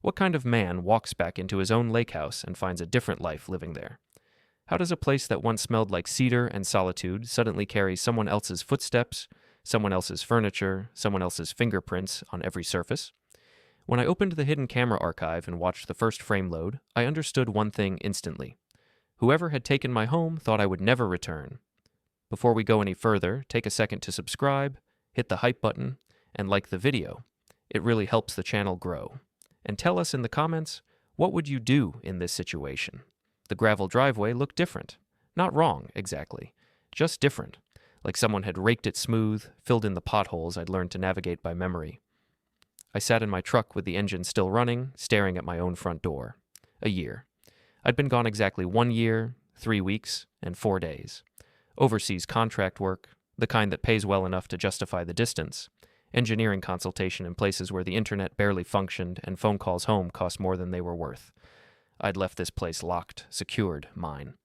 What kind of man walks back into his own lake house and finds a different life living there? How does a place that once smelled like cedar and solitude suddenly carry someone else's footsteps, someone else's furniture, someone else's fingerprints on every surface? When I opened the hidden camera archive and watched the first frame load, I understood one thing instantly. Whoever had taken my home thought I would never return. Before we go any further, take a second to subscribe, hit the hype button, and like the video. It really helps the channel grow. And tell us in the comments, what would you do in this situation? The gravel driveway looked different. Not wrong, exactly. Just different. Like someone had raked it smooth, filled in the potholes I'd learned to navigate by memory. I sat in my truck with the engine still running, staring at my own front door. A year. I'd been gone exactly 1 year, 3 weeks, and 4 days. Overseas contract work, the kind that pays well enough to justify the distance. Engineering consultation in places where the internet barely functioned and phone calls home cost more than they were worth. I'd left this place locked, secured, mine.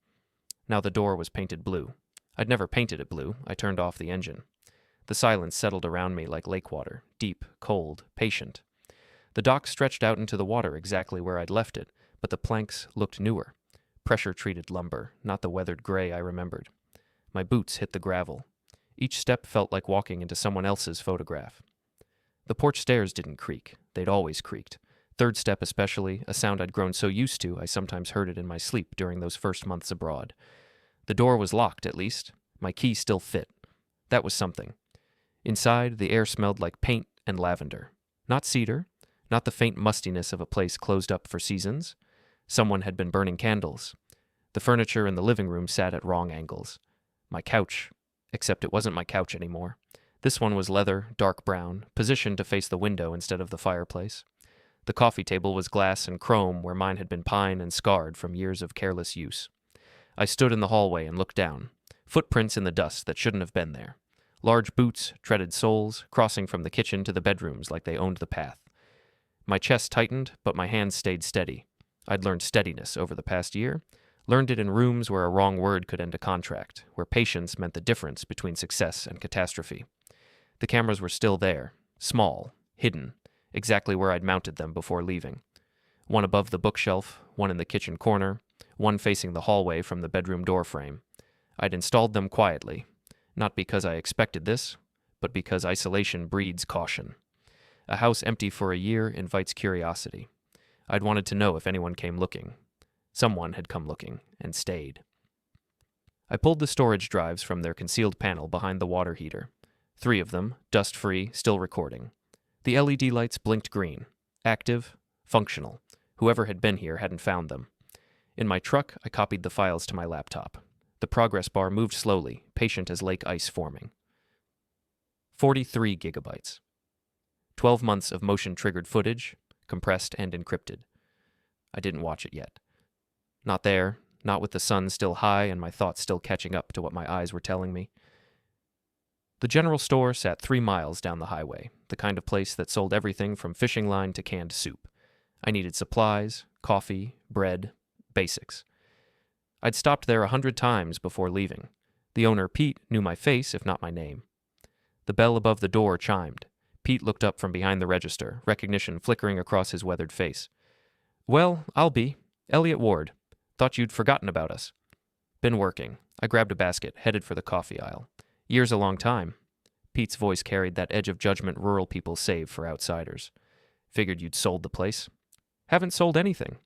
Now the door was painted blue. I'd never painted it blue. I turned off the engine. The silence settled around me like lake water, deep, cold, patient. The dock stretched out into the water exactly where I'd left it, but the planks looked newer. Pressure-treated lumber, not the weathered gray I remembered. My boots hit the gravel. Each step felt like walking into someone else's photograph. The porch stairs didn't creak. They'd always creaked. Third step especially, a sound I'd grown so used to I sometimes heard it in my sleep during those first months abroad. The door was locked, at least. My key still fit. That was something. Inside, the air smelled like paint and lavender. Not cedar, not the faint mustiness of a place closed up for seasons. Someone had been burning candles. The furniture in the living room sat at wrong angles. My couch, except it wasn't my couch anymore. This one was leather, dark brown, positioned to face the window instead of the fireplace. The coffee table was glass and chrome where mine had been pine and scarred from years of careless use. I stood in the hallway and looked down. Footprints in the dust that shouldn't have been there. Large boots, treaded soles, crossing from the kitchen to the bedrooms like they owned the path. My chest tightened, but my hands stayed steady. I'd learned steadiness over the past year, learned it in rooms where a wrong word could end a contract, where patience meant the difference between success and catastrophe. The cameras were still there, small, hidden, exactly where I'd mounted them before leaving. One above the bookshelf, one in the kitchen corner, one facing the hallway from the bedroom door frame. I'd installed them quietly, not because I expected this, but because isolation breeds caution. A house empty for a year invites curiosity. I'd wanted to know if anyone came looking. Someone had come looking, and stayed. I pulled the storage drives from their concealed panel behind the water heater. 3 of them, dust-free, still recording. The LED lights blinked green. Active, functional. Whoever had been here hadn't found them. In my truck, I copied the files to my laptop. The progress bar moved slowly, patient as lake ice forming. 43 gigabytes. 12 months of motion-triggered footage, compressed and encrypted. I didn't watch it yet. Not there, not with the sun still high and my thoughts still catching up to what my eyes were telling me. The general store sat 3 miles down the highway, the kind of place that sold everything from fishing line to canned soup. I needed supplies, coffee, bread, basics. I'd stopped there 100 times before leaving. The owner, Pete, knew my face, if not my name. The bell above the door chimed. Pete looked up from behind the register, recognition flickering across his weathered face. "Well, I'll be. Elliot Ward. Thought you'd forgotten about us." "Been working." I grabbed a basket, headed for the coffee aisle. "Year's a long time." Pete's voice carried that edge of judgment rural people save for outsiders. "Figured you'd sold the place." "Haven't sold anything."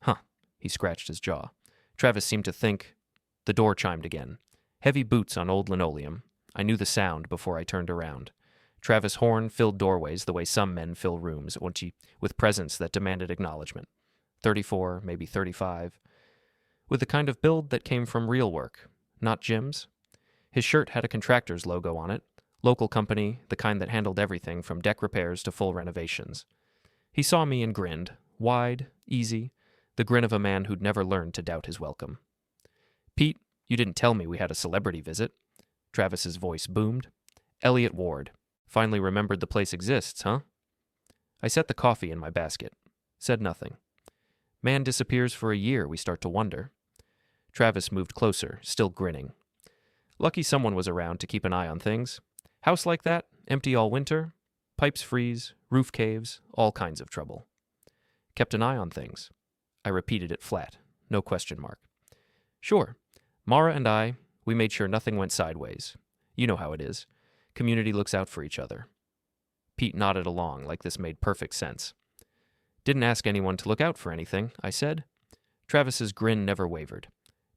"Huh." He scratched his jaw. Travis seemed to think. The door chimed again. Heavy boots on old linoleum. I knew the sound before I turned around. Travis Horne filled doorways the way some men fill rooms, with presence that demanded acknowledgement. 34, maybe 35. With the kind of build that came from real work, not Jim's. His shirt had a contractor's logo on it. Local company, the kind that handled everything from deck repairs to full renovations. He saw me and grinned, wide, easy, the grin of a man who'd never learned to doubt his welcome. "Pete, you didn't tell me we had a celebrity visit." Travis's voice boomed. "Elliot Ward. Finally remembered the place exists, huh?" I set the coffee in my basket. Said nothing. Man disappears for a year, we start to wonder. Travis moved closer, still grinning. Lucky someone was around to keep an eye on things. House like that, empty all winter. Pipes freeze, roof caves, all kinds of trouble. Kept an eye on things. I repeated it flat. No question mark. Sure. Mara and I, we made sure nothing went sideways. You know how it is. Community looks out for each other. Pete nodded along like this made perfect sense. Didn't ask anyone to look out for anything, I said. Travis's grin never wavered.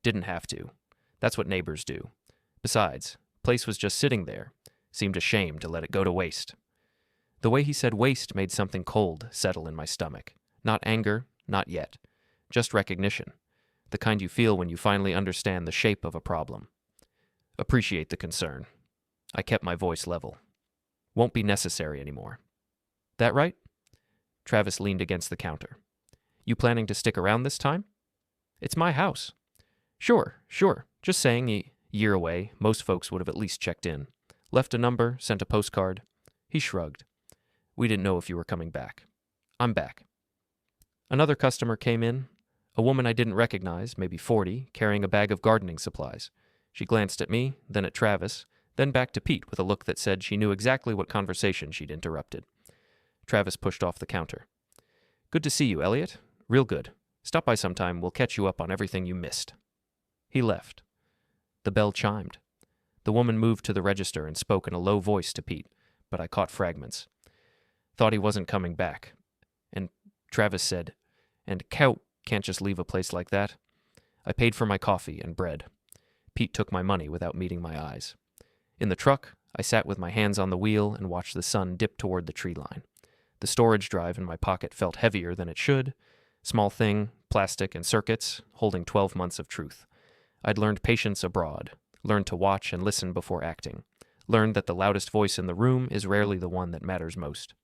Didn't have to. That's what neighbors do. Besides, place was just sitting there. Seemed ashamed to let it go to waste. The way he said waste made something cold settle in my stomach. Not anger, not yet. Just recognition. The kind you feel when you finally understand the shape of a problem. Appreciate the concern. I kept my voice level. Won't be necessary anymore. That right? Travis leaned against the counter. You planning to stick around this time? It's my house. Sure. Just saying, a year away, most folks would have at least checked in. Left a number, sent a postcard. He shrugged. We didn't know if you were coming back. I'm back. Another customer came in. A woman I didn't recognize, maybe 40, carrying a bag of gardening supplies. She glanced at me, then at Travis, then back to Pete with a look that said she knew exactly what conversation she'd interrupted. Travis pushed off the counter. Good to see you, Elliot. Real good. Stop by sometime. We'll catch you up on everything you missed. He left. The bell chimed. The woman moved to the register and spoke in a low voice to Pete, but I caught fragments. Thought he wasn't coming back. And Travis said, and Cow can't just leave a place like that. I paid for my coffee and bread. Pete took my money without meeting my eyes. In the truck, I sat with my hands on the wheel and watched the sun dip toward the tree line. The storage drive in my pocket felt heavier than it should. Small thing, plastic and circuits, holding 12 months of truth. I'd learned patience abroad, learned to watch and listen before acting, learned that the loudest voice in the room is rarely the one that matters most.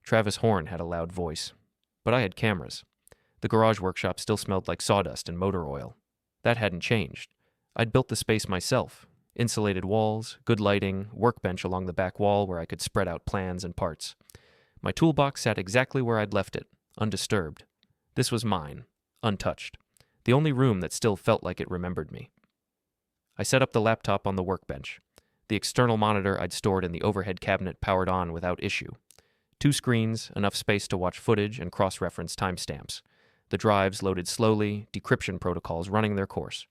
Travis Horne had a loud voice, but I had cameras. The garage workshop still smelled like sawdust and motor oil. That hadn't changed. I'd built the space myself. Insulated walls, good lighting, workbench along the back wall where I could spread out plans and parts. My toolbox sat exactly where I'd left it, undisturbed. This was mine, untouched. The only room that still felt like it remembered me. I set up the laptop on the workbench. The external monitor I'd stored in the overhead cabinet powered on without issue. 2 screens, enough space to watch footage and cross-reference timestamps. The drives loaded slowly, decryption protocols running their course.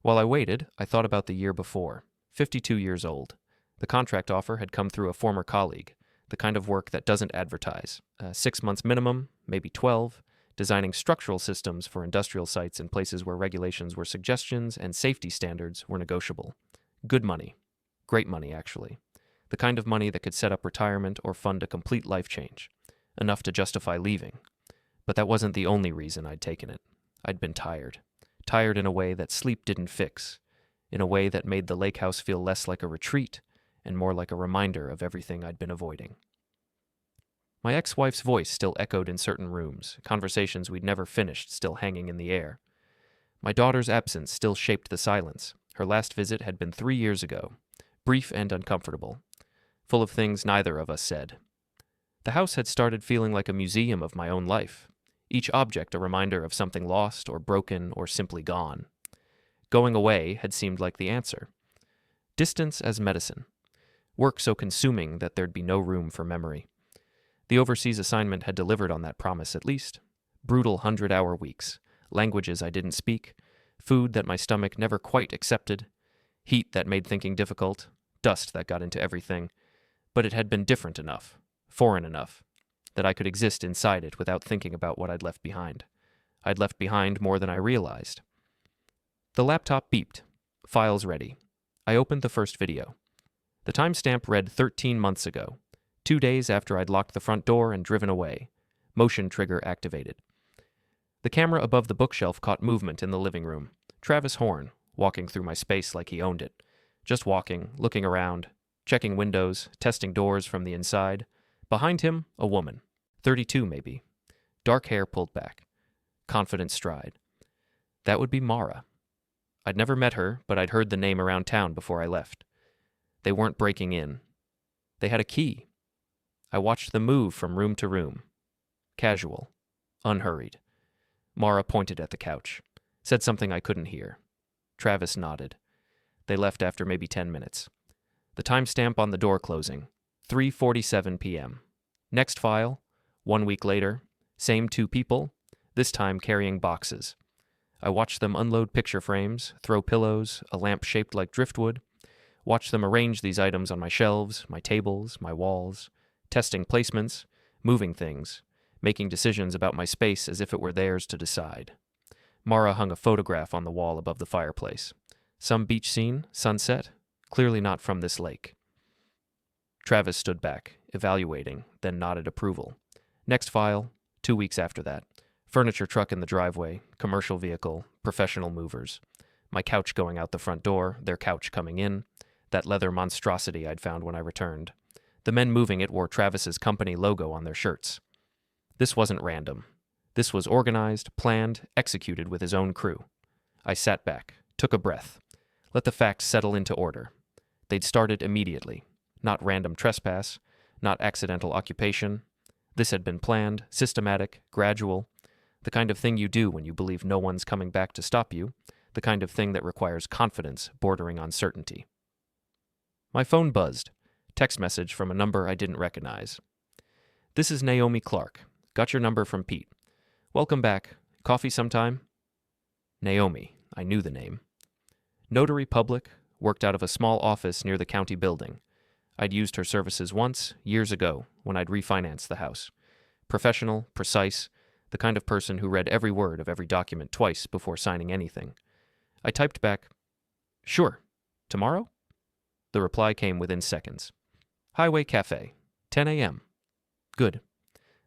While I waited, I thought about the year before, 52 years old. The contract offer had come through a former colleague, the kind of work that doesn't advertise. 6 months minimum, maybe 12, designing structural systems for industrial sites in places where regulations were suggestions and safety standards were negotiable. Good money. Great money, actually. The kind of money that could set up retirement or fund a complete life change. Enough to justify leaving. But that wasn't the only reason I'd taken it. I'd been tired. Tired in a way that sleep didn't fix. In a way that made the lake house feel less like a retreat and more like a reminder of everything I'd been avoiding. My ex-wife's voice still echoed in certain rooms, conversations we'd never finished still hanging in the air. My daughter's absence still shaped the silence. Her last visit had been 3 years ago, brief and uncomfortable, full of things neither of us said. The house had started feeling like a museum of my own life, each object a reminder of something lost or broken or simply gone. Going away had seemed like the answer. Distance as medicine. Work so consuming that there'd be no room for memory. The overseas assignment had delivered on that promise at least. Brutal 100-hour weeks, languages I didn't speak, food that my stomach never quite accepted, heat that made thinking difficult, dust that got into everything. But it had been different enough, foreign enough, that I could exist inside it without thinking about what I'd left behind. I'd left behind more than I realized. The laptop beeped. Files ready. I opened the first video. The timestamp read 13 months ago, 2 days after I'd locked the front door and driven away. Motion trigger activated. The camera above the bookshelf caught movement in the living room. Travis Horne, walking through my space like he owned it. Just walking, looking around, checking windows, testing doors from the inside. Behind him, a woman. 32 maybe. Dark hair pulled back. Confident stride. That would be Mara. I'd never met her, but I'd heard the name around town before I left. They weren't breaking in. They had a key. I watched them move from room to room. Casual. Unhurried. Mara pointed at the couch. Said something I couldn't hear. Travis nodded. They left after maybe 10 minutes. The timestamp on the door closing. 3:47 p.m. Next file, 1 week later, Same 2 people, this time carrying boxes. I watched them unload picture frames, throw pillows, a lamp shaped like driftwood, watch them arrange these items on my shelves, my tables, my walls, testing placements, moving things, making decisions about my space as if it were theirs to decide. Mara hung a photograph on the wall above the fireplace. Some beach scene, sunset, clearly not from this lake. Travis stood back, evaluating, then nodded approval. Next file, 2 weeks after that. Furniture truck in the driveway, commercial vehicle, professional movers. My couch going out the front door, their couch coming in, that leather monstrosity I'd found when I returned. The men moving it wore Travis's company logo on their shirts. This wasn't random. This was organized, planned, executed with his own crew. I sat back, took a breath, let the facts settle into order. They'd started immediately. Not random trespass, not accidental occupation. This had been planned, systematic, gradual, the kind of thing you do when you believe no one's coming back to stop you, the kind of thing that requires confidence bordering on certainty. My phone buzzed. Text message from a number I didn't recognize. This is Naomi Clark. Got your number from Pete. Welcome back. Coffee sometime? Naomi. I knew the name. Notary public, worked out of a small office near the county building. I'd used her services once, years ago, when I'd refinanced the house. Professional, precise, the kind of person who read every word of every document twice before signing anything. I typed back, "Sure. Tomorrow?" The reply came within seconds. "Highway Cafe. 10 a.m. Good.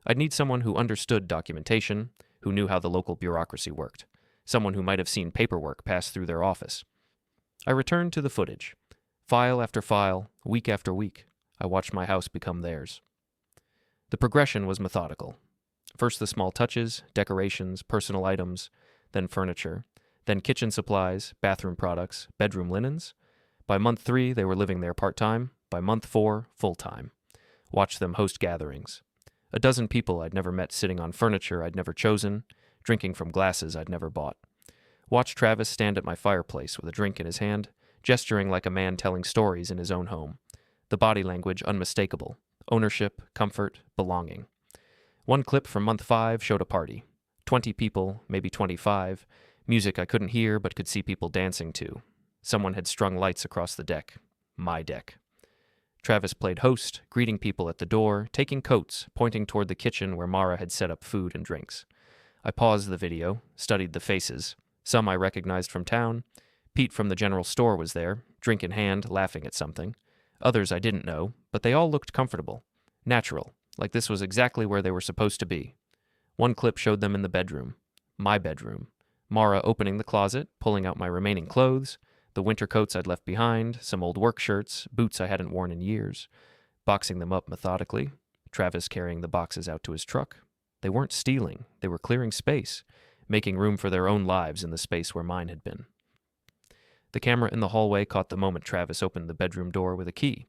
I'd need someone who understood documentation, who knew how the local bureaucracy worked, someone who might have seen paperwork pass through their office." I returned to the footage. File after file, week after week, I watched my house become theirs. The progression was methodical. First the small touches, decorations, personal items, then furniture, then kitchen supplies, bathroom products, bedroom linens. By month 3, they were living there part-time. By month 4, full-time. Watched them host gatherings. A dozen people I'd never met sitting on furniture I'd never chosen, drinking from glasses I'd never bought. Watched Travis stand at my fireplace with a drink in his hand, gesturing like a man telling stories in his own home. The body language unmistakable. Ownership, comfort, belonging. One clip from month 5 showed a party. 20 people, maybe 25. Music I couldn't hear but could see people dancing to. Someone had strung lights across the deck. My deck. Travis played host, greeting people at the door, taking coats, pointing toward the kitchen where Mara had set up food and drinks. I paused the video, studied the faces. Some I recognized from town. Pete from the general store was there, drink in hand, laughing at something. Others I didn't know, but they all looked comfortable. Natural, like this was exactly where they were supposed to be. One clip showed them in the bedroom. My bedroom. Mara opening the closet, pulling out my remaining clothes, the winter coats I'd left behind, some old work shirts, boots I hadn't worn in years, boxing them up methodically, Travis carrying the boxes out to his truck. They weren't stealing, they were clearing space, making room for their own lives in the space where mine had been. The camera in the hallway caught the moment Travis opened the bedroom door with a key,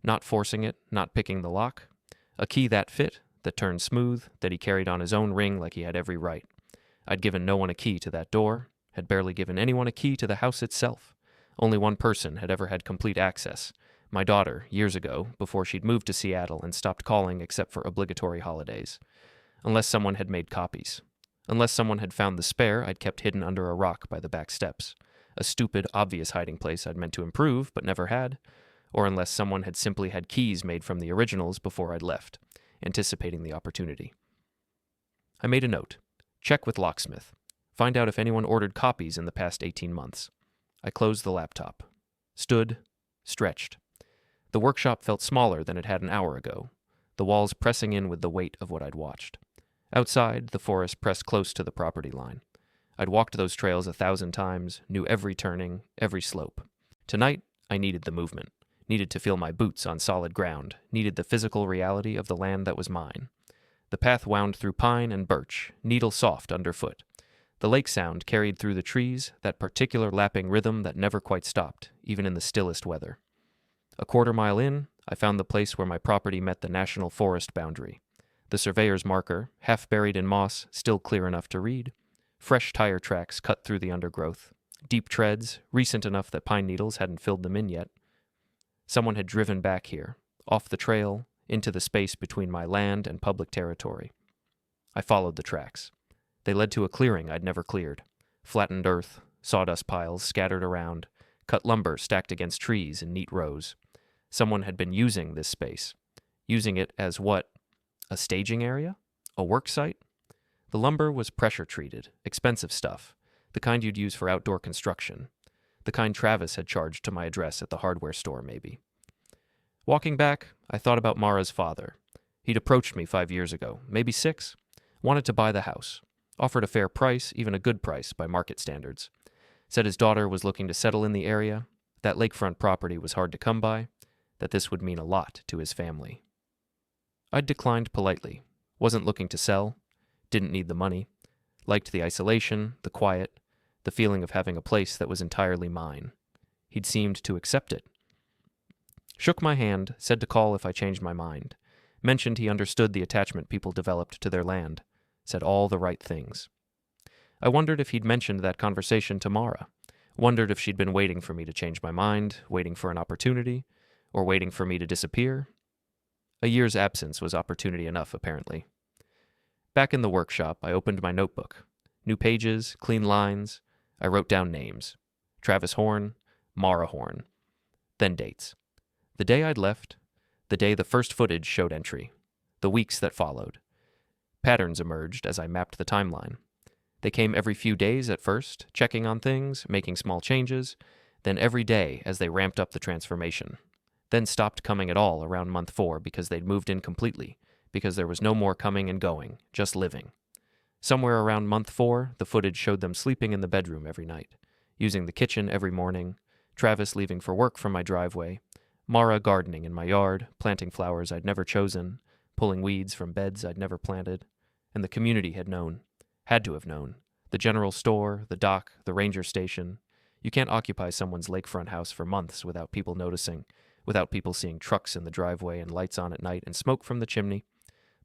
not forcing it, not picking the lock. A key that fit, that turned smooth, that he carried on his own ring like he had every right. I'd given no one a key to that door, had barely given anyone a key to the house itself. Only one person had ever had complete access, my daughter, years ago, before she'd moved to Seattle and stopped calling except for obligatory holidays. Unless someone had made copies. Unless someone had found the spare I'd kept hidden under a rock by the back steps. A stupid, obvious hiding place I'd meant to improve, but never had. Or unless someone had simply had keys made from the originals before I'd left, anticipating the opportunity. I made a note. Check with locksmith. Find out if anyone ordered copies in the past 18 months. I closed the laptop. Stood. Stretched. The workshop felt smaller than it had an hour ago, the walls pressing in with the weight of what I'd watched. Outside, the forest pressed close to the property line. I'd walked those trails 1,000 times, knew every turning, every slope. Tonight, I needed the movement, needed to feel my boots on solid ground, needed the physical reality of the land that was mine. The path wound through pine and birch, needle soft underfoot. The lake sound carried through the trees, that particular lapping rhythm that never quite stopped, even in the stillest weather. A quarter-mile in, I found the place where my property met the national forest boundary. The surveyor's marker, half buried in moss, still clear enough to read. Fresh tire tracks cut through the undergrowth. Deep treads, recent enough that pine needles hadn't filled them in yet. Someone had driven back here, off the trail, into the space between my land and public territory. I followed the tracks. They led to a clearing I'd never cleared. Flattened earth, sawdust piles scattered around, cut lumber stacked against trees in neat rows. Someone had been using this space. Using it as what? A staging area? A work site? The lumber was pressure-treated, expensive stuff, the kind you'd use for outdoor construction. The kind Travis had charged to my address at the hardware store, maybe. Walking back, I thought about Mara's father. He'd approached me 5 years ago, maybe 6. Wanted to buy the house. Offered a fair price, even a good price by market standards. Said his daughter was looking to settle in the area, that lakefront property was hard to come by, that this would mean a lot to his family. I'd declined politely. Wasn't looking to sell. Didn't need the money. Liked the isolation, the quiet, the feeling of having a place that was entirely mine. He'd seemed to accept it. Shook my hand, said to call if I changed my mind. Mentioned he understood the attachment people developed to their land. Said all the right things. I wondered if he'd mentioned that conversation to Mara. Wondered if she'd been waiting for me to change my mind, waiting for an opportunity, or waiting for me to disappear. A year's absence was opportunity enough, apparently. Back in the workshop, I opened my notebook. New pages, clean lines. I wrote down names. Travis Horne, Mara Horne. Then dates. The day I'd left, the day the first footage showed entry, the weeks that followed. Patterns emerged as I mapped the timeline. They came every few days at first, checking on things, making small changes, then every day as they ramped up the transformation. Then stopped coming at all around month 4 because they'd moved in completely, because there was no more coming and going, just living. Somewhere around month 4, the footage showed them sleeping in the bedroom every night, using the kitchen every morning, Travis leaving for work from my driveway, Mara gardening in my yard, planting flowers I'd never chosen, pulling weeds from beds I'd never planted. And the community had known, had to have known. The general store, the dock, the ranger station. You can't occupy someone's lakefront house for months without people noticing, without people seeing trucks in the driveway and lights on at night and smoke from the chimney.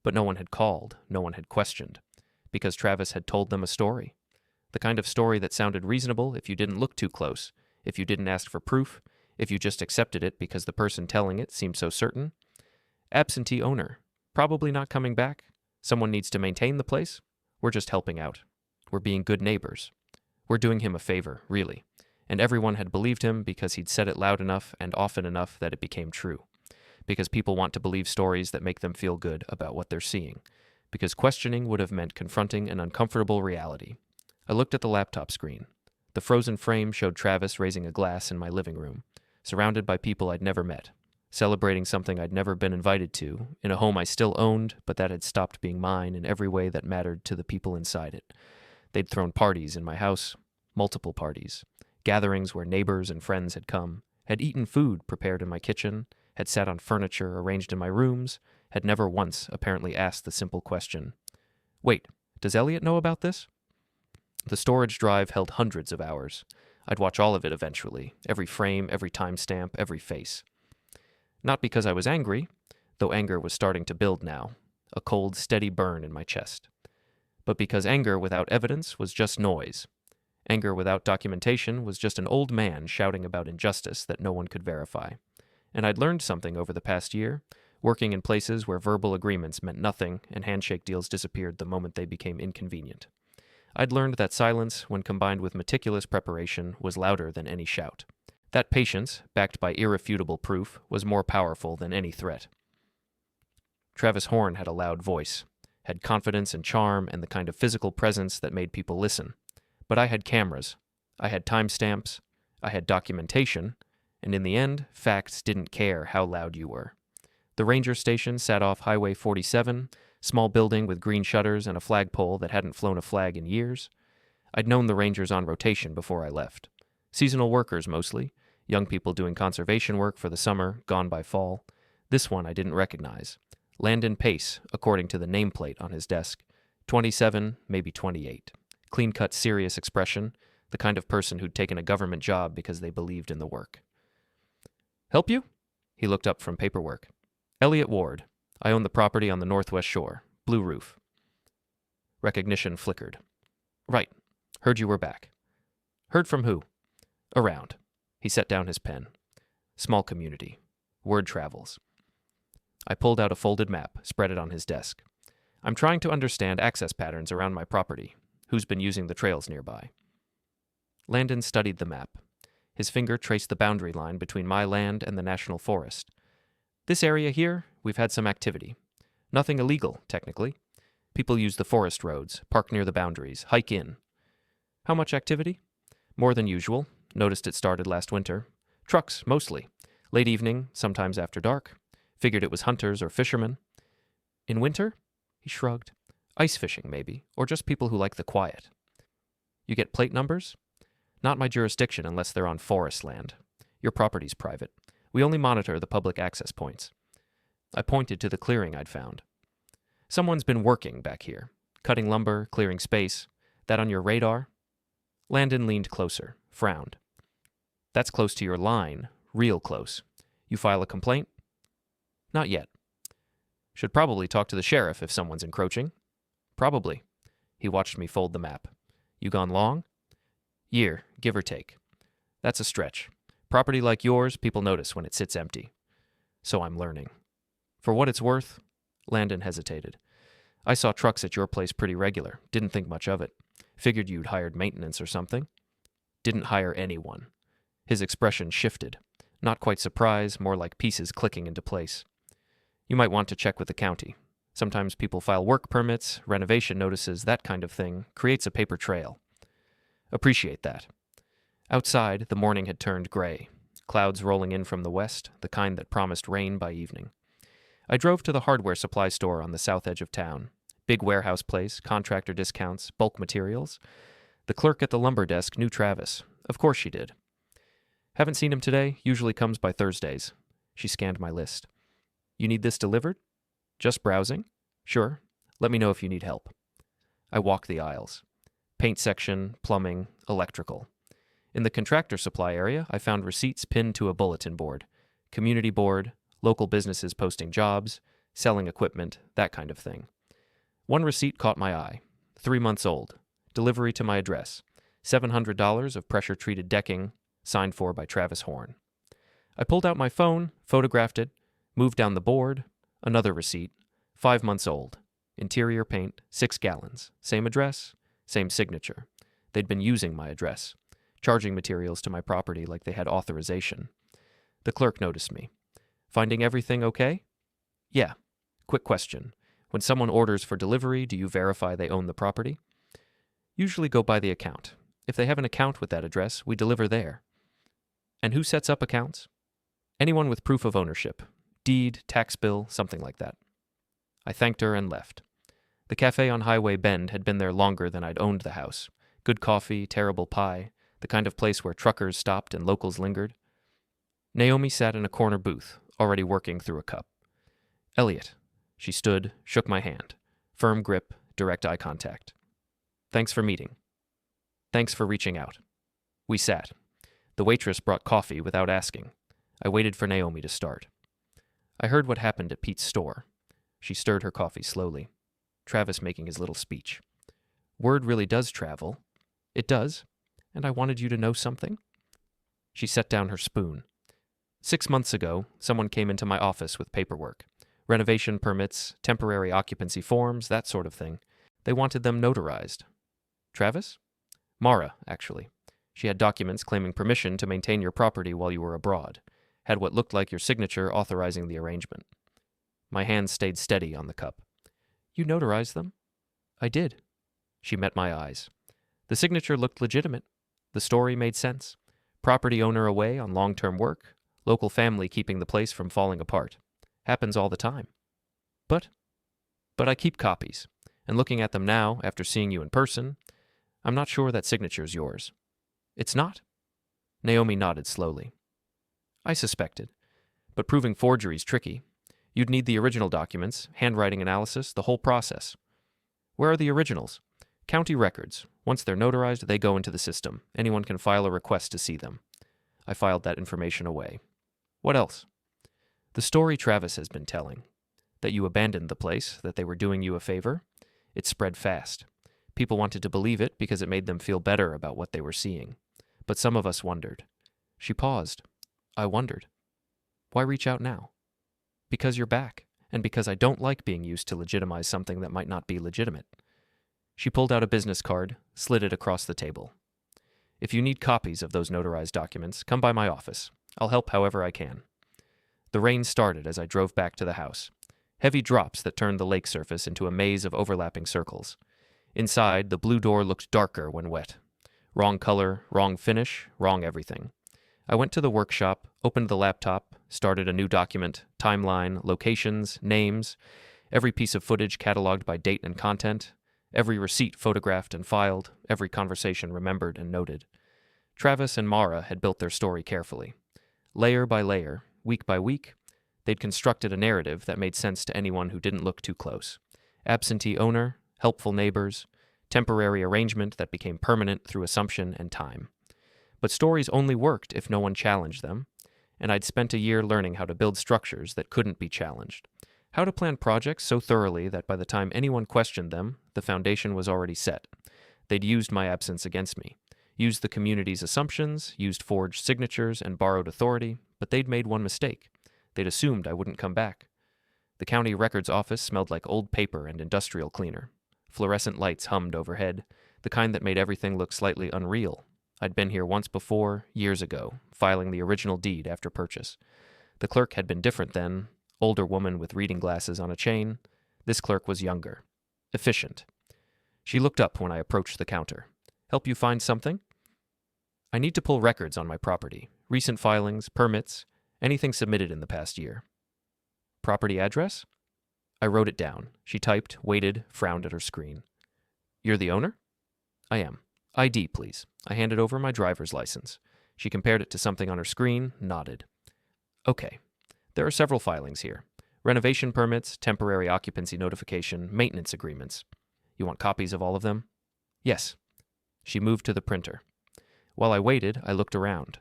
But no one had called, no one had questioned, because Travis had told them a story. The kind of story that sounded reasonable if you didn't look too close, if you didn't ask for proof, if you just accepted it because the person telling it seemed so certain. Absentee owner, probably not coming back. Someone needs to maintain the place. We're just helping out. We're being good neighbors. We're doing him a favor, really. And everyone had believed him because he'd said it loud enough and often enough that it became true. Because people want to believe stories that make them feel good about what they're seeing. Because questioning would have meant confronting an uncomfortable reality. I looked at the laptop screen. The frozen frame showed Travis raising a glass in my living room, surrounded by people I'd never met, celebrating something I'd never been invited to, in a home I still owned, but that had stopped being mine in every way that mattered to the people inside it. They'd thrown parties in my house, multiple parties, gatherings where neighbors and friends had come, had eaten food prepared in my kitchen, had sat on furniture arranged in my rooms, had never once apparently asked the simple question, "Wait, does Elliot know about this?" The storage drive held hundreds of hours. I'd watch all of it eventually, every frame, every timestamp, every face. Not because I was angry, though anger was starting to build now, a cold, steady burn in my chest. But because anger without evidence was just noise. Anger without documentation was just an old man shouting about injustice that no one could verify. And I'd learned something over the past year, working in places where verbal agreements meant nothing and handshake deals disappeared the moment they became inconvenient. I'd learned that silence, when combined with meticulous preparation, was louder than any shout. That patience, backed by irrefutable proof, was more powerful than any threat. Travis Horne had a loud voice, had confidence and charm and the kind of physical presence that made people listen. But I had cameras, I had timestamps, I had documentation, and in the end, facts didn't care how loud you were. The ranger station sat off Highway 47, small building with green shutters and a flagpole that hadn't flown a flag in years. I'd known the rangers on rotation before I left. Seasonal workers mostly, young people doing conservation work for the summer, gone by fall. This one I didn't recognize. Landon Pace, according to the nameplate on his desk. 27, maybe 28. Clean-cut, serious expression, the kind of person who'd taken a government job because they believed in the work. "Help you?" He looked up from paperwork. "Elliot Ward. I own the property on the northwest shore. Blue roof." Recognition flickered. "Right. Heard you were back." "Heard from who?" "Around." He set down his pen. "Small community. Word travels." I pulled out a folded map, spread it on his desk. I'm trying to understand access patterns around my property. Who's been using the trails nearby? Landon studied the map. His finger traced the boundary line between my land and the national forest. This area here, we've had some activity. Nothing illegal, technically. People use the forest roads, park near the boundaries, hike in. How much activity? More than usual. Noticed it started last winter. Trucks, mostly. Late evening, sometimes after dark. Figured it was hunters or fishermen. In winter? He shrugged. Ice fishing, maybe, or just people who like the quiet. You get plate numbers? Not my jurisdiction unless they're on forest land. Your property's private. We only monitor the public access points. I pointed to the clearing I'd found. Someone's been working back here. Cutting lumber, clearing space. That on your radar? Landon leaned closer, frowned. That's close to your line, real close. You file a complaint? Not yet. Should probably talk to the sheriff if someone's encroaching. Probably. He watched me fold the map. You gone long? Year, give or take. That's a stretch. Property like yours, people notice when it sits empty. So I'm learning. For what it's worth, Landon hesitated. I saw trucks at your place pretty regular. Didn't think much of it. Figured you'd hired maintenance or something. Didn't hire anyone. His expression shifted. Not quite surprise, more like pieces clicking into place. You might want to check with the county. Sometimes people file work permits, renovation notices, that kind of thing. Creates a paper trail. Appreciate that. Outside, the morning had turned gray. Clouds rolling in from the west, the kind that promised rain by evening. I drove to the hardware supply store on the south edge of town. Big warehouse place, contractor discounts, bulk materials. The clerk at the lumber desk knew Travis. Of course she did. Haven't seen him today, usually comes by Thursdays. She scanned my list. You need this delivered? Just browsing? Sure. Let me know if you need help. I walked the aisles. Paint section, plumbing, electrical. In the contractor supply area, I found receipts pinned to a bulletin board. Community board, local businesses posting jobs, selling equipment, that kind of thing. One receipt caught my eye. 3 months old. Delivery to my address. $700 of pressure-treated decking, signed for by Travis Horne. I pulled out my phone, photographed it, moved down the board. Another receipt. 5 months old. Interior paint, 6 gallons. Same address, same signature. They'd been using my address, charging materials to my property like they had authorization. The clerk noticed me. Finding everything okay? Yeah. Quick question. When someone orders for delivery, do you verify they own the property? Usually go by the account. If they have an account with that address, we deliver there. And who sets up accounts? Anyone with proof of ownership. Deed, tax bill, something like that. I thanked her and left. The cafe on Highway Bend had been there longer than I'd owned the house. Good coffee, terrible pie, the kind of place where truckers stopped and locals lingered. Naomi sat in a corner booth, already working through a cup. Elliot. She stood, shook my hand. Firm grip, direct eye contact. Thanks for meeting. Thanks for reaching out. We sat. The waitress brought coffee without asking. I waited for Naomi to start. I heard what happened at Pete's store. She stirred her coffee slowly. Travis making his little speech. Word really does travel. It does. And I wanted you to know something. She set down her spoon. 6 months ago, someone came into my office with paperwork. Renovation permits, temporary occupancy forms, that sort of thing. They wanted them notarized. Travis? Mara, actually. She had documents claiming permission to maintain your property while you were abroad. Had what looked like your signature authorizing the arrangement. My hand stayed steady on the cup. You notarized them? I did. She met my eyes. The signature looked legitimate. The story made sense. Property owner away on long-term work. Local family keeping the place from falling apart. Happens all the time. But I keep copies. And looking at them now, after seeing you in person, I'm not sure that signature's yours. It's not? Naomi nodded slowly. I suspected. But proving forgery's tricky. You'd need the original documents, handwriting analysis, the whole process. Where are the originals? County records. Once they're notarized, they go into the system. Anyone can file a request to see them. I filed that information away. What else? The story Travis has been telling. That you abandoned the place, that they were doing you a favor. It spread fast. People wanted to believe it because it made them feel better about what they were seeing. But some of us wondered. She paused. I wondered. Why reach out now? Because you're back. and because I don't like being used to legitimize something that might not be legitimate. She pulled out a business card, slid it across the table. If you need copies of those notarized documents, come by my office. I'll help however I can. The rain started as I drove back to the house. Heavy drops that turned the lake surface into a maze of overlapping circles. Inside, the blue door looked darker when wet. Wrong color, wrong finish, wrong everything. I went to the workshop, opened the laptop, started a new document, timeline, locations, names, every piece of footage cataloged by date and content, every receipt photographed and filed, every conversation remembered and noted. Travis and Mara had built their story carefully. Layer by layer, week by week, they'd constructed a narrative that made sense to anyone who didn't look too close. Absentee owner, helpful neighbors, temporary arrangement that became permanent through assumption and time. But stories only worked if no one challenged them, and I'd spent a year learning how to build structures that couldn't be challenged. How to plan projects so thoroughly that by the time anyone questioned them, the foundation was already set. They'd used my absence against me, used the community's assumptions, used forged signatures and borrowed authority, but they'd made one mistake. They'd assumed I wouldn't come back. The county records office smelled like old paper and industrial cleaner. Fluorescent lights hummed overhead, the kind that made everything look slightly unreal. I'd been here once before, years ago, filing the original deed after purchase. The clerk had been different then, older woman with reading glasses on a chain. This clerk was younger. Efficient. She looked up when I approached the counter. Help you find something? I need to pull records on my property. Recent filings, permits, anything submitted in the past year. Property address? I wrote it down. She typed, waited, frowned at her screen. You're the owner? I am. ID, please. I handed over my driver's license. She compared it to something on her screen, nodded. Okay. There are several filings here. Renovation permits, temporary occupancy notification, maintenance agreements. You want copies of all of them? Yes. She moved to the printer. While I waited, I looked around.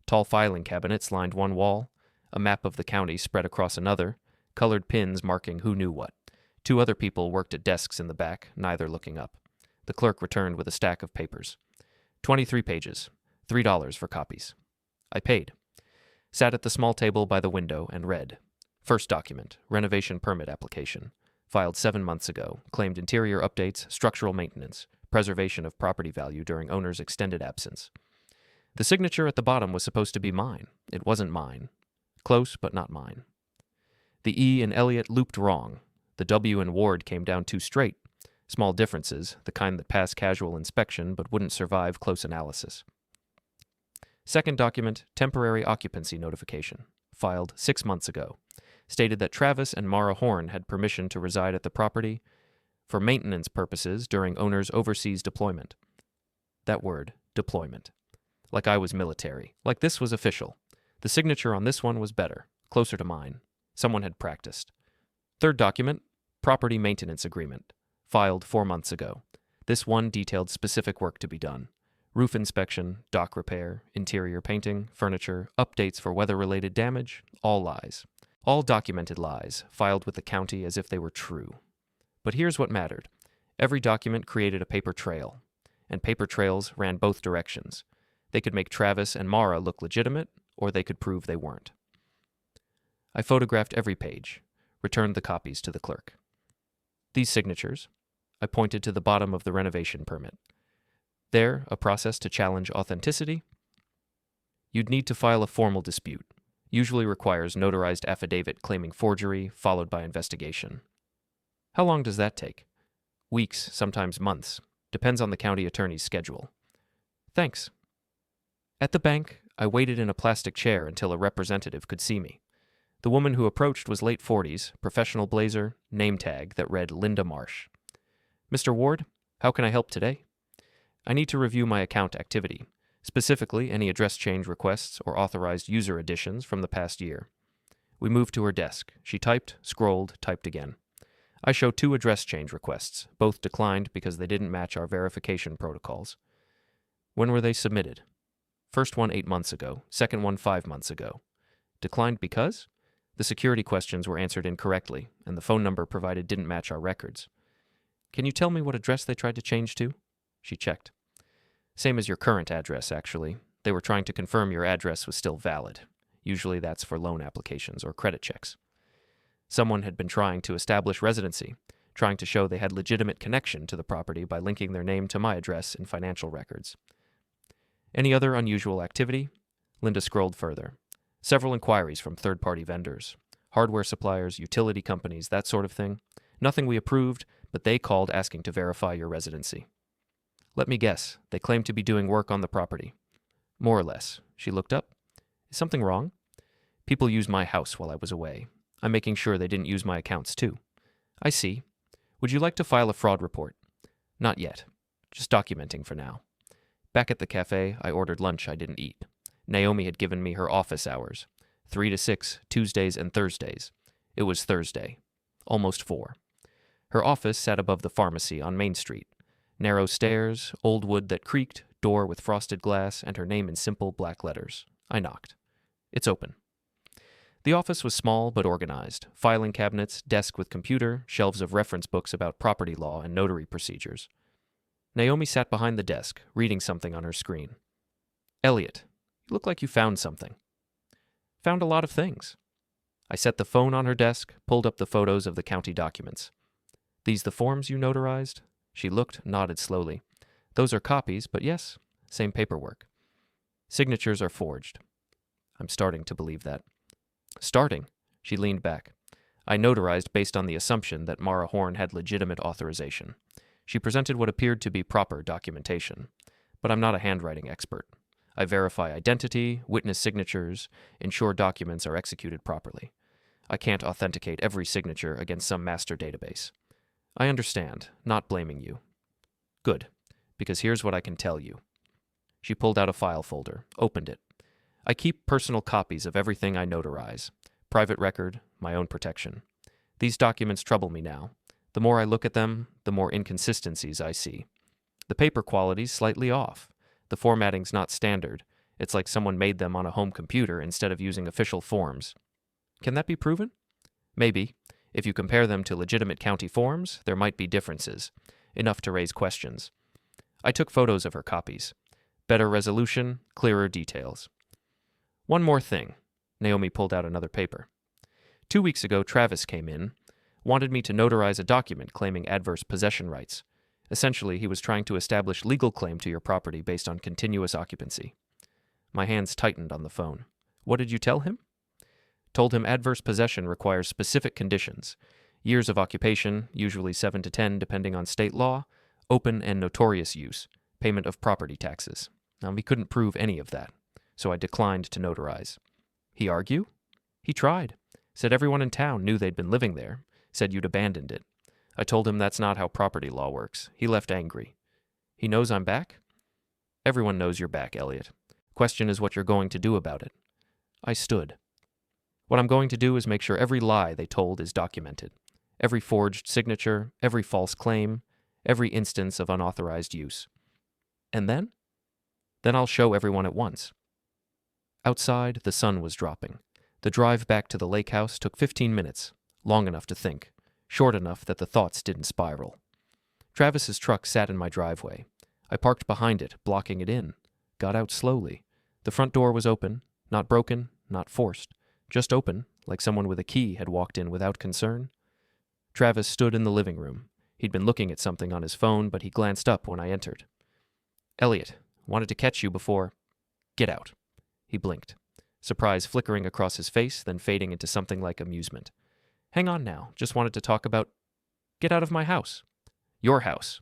Tall filing cabinets lined one wall, a map of the county spread across another, colored pins marking who knew what. 2 other people worked at desks in the back, neither looking up. The clerk returned with a stack of papers. 23 pages, $3 for copies. I paid. Sat at the small table by the window and read. First document, renovation permit application. Filed 7 months ago, claimed interior updates, structural maintenance, preservation of property value during owner's extended absence. The signature at the bottom was supposed to be mine. It wasn't mine. Close, but not mine. The E in Elliot looped wrong. The W in Ward came down too straight. Small differences, the kind that pass casual inspection but wouldn't survive close analysis. Second document, temporary occupancy notification. Filed 6 months ago. Stated that Travis and Mara Horne had permission to reside at the property for maintenance purposes during owner's overseas deployment. That word, deployment. Like I was military. Like this was official. The signature on this one was better, closer to mine. Someone had practiced. Third document, property maintenance agreement. Filed 4 months ago. This one detailed specific work to be done. Roof inspection, dock repair, interior painting, furniture, updates for weather-related damage, all lies. All documented lies, filed with the county as if they were true. But here's what mattered. Every document created a paper trail, and paper trails ran both directions. They could make Travis and Mara look legitimate, or they could prove they weren't. I photographed every page, returned the copies to the clerk. These signatures, I pointed to the bottom of the renovation permit. There, a process to challenge authenticity. You'd need to file a formal dispute. Usually requires notarized affidavit claiming forgery, followed by investigation. How long does that take? Weeks, sometimes months. Depends on the county attorney's schedule. Thanks. At the bank, I waited in a plastic chair until a representative could see me. The woman who approached was late 40s, professional blazer, name tag that read Linda Marsh. Mr. Ward, how can I help today? I need to review my account activity, specifically any address change requests or authorized user additions from the past year. We moved to her desk. She typed, scrolled, typed again. I show 2 address change requests, both declined because they didn't match our verification protocols. When were they submitted? First one 8 months ago, second one 5 months ago. Declined because? The security questions were answered incorrectly, and the phone number provided didn't match our records. Can you tell me what address they tried to change to? She checked. Same as your current address, actually. They were trying to confirm your address was still valid. Usually that's for loan applications or credit checks. Someone had been trying to establish residency, trying to show they had legitimate connection to the property by linking their name to my address in financial records. Any other unusual activity? Linda scrolled further. Several inquiries from third-party vendors, hardware suppliers, utility companies, that sort of thing. Nothing we approved, but they called asking to verify your residency. Let me guess, they claim to be doing work on the property. More or less. She looked up. Is something wrong? People used my house while I was away. I'm making sure they didn't use my accounts too. I see. Would you like to file a fraud report? Not yet. Just documenting for now. Back at the cafe, I ordered lunch I didn't eat. Naomi had given me her office hours, 3 to 6, Tuesdays and Thursdays. It was Thursday. Almost 4. Her office sat above the pharmacy on Main Street. Narrow stairs, old wood that creaked, door with frosted glass, and her name in simple black letters. I knocked. It's open. The office was small but organized. Filing cabinets, desk with computer, shelves of reference books about property law and notary procedures. Naomi sat behind the desk, reading something on her screen. Elliot, you look like you found something. Found a lot of things. I set the phone on her desk, pulled up the photos of the county documents. These the forms you notarized? She looked, nodded slowly. Those are copies, but yes, same paperwork. Signatures are forged. I'm starting to believe that. Starting? She leaned back. I notarized based on the assumption that Mara Horne had legitimate authorization. She presented what appeared to be proper documentation. But I'm not a handwriting expert. I verify identity, witness signatures, ensure documents are executed properly. I can't authenticate every signature against some master database. I understand, not blaming you. Good, because here's what I can tell you. She pulled out a file folder, opened it. I keep personal copies of everything I notarize. Private record, my own protection. These documents trouble me now. The more I look at them, the more inconsistencies I see. The paper quality's slightly off. The formatting's not standard. It's like someone made them on a home computer instead of using official forms. Can that be proven? Maybe. If you compare them to legitimate county forms, there might be differences, enough to raise questions. I took photos of her copies. Better resolution, clearer details. One more thing. Naomi pulled out another paper. 2 weeks ago, Travis came in, wanted me to notarize a document claiming adverse possession rights. Essentially, he was trying to establish legal claim to your property based on continuous occupancy. My hands tightened on the phone. What did you tell him? Told him adverse possession requires specific conditions. Years of occupation, usually 7 to 10 depending on state law, open and notorious use, payment of property taxes. Now, he couldn't prove any of that, so I declined to notarize. He argue? He tried. Said everyone in town knew they'd been living there. Said you'd abandoned it. I told him that's not how property law works. He left angry. He knows I'm back? Everyone knows you're back, Elliot. Question is what you're going to do about it. I stood. What I'm going to do is make sure every lie they told is documented. Every forged signature, every false claim, every instance of unauthorized use. And then? Then I'll show everyone at once. Outside, the sun was dropping. The drive back to the lake house took 15 minutes, long enough to think, short enough that the thoughts didn't spiral. Travis's truck sat in my driveway. I parked behind it, blocking it in. Got out slowly. The front door was open, not broken, not forced. Just open, like someone with a key had walked in without concern. Travis stood in the living room. He'd been looking at something on his phone, but he glanced up when I entered. Elliot, wanted to catch you before... Get out. He blinked, surprise flickering across his face, then fading into something like amusement. Hang on now, just wanted to talk about... Get out of my house. Your house.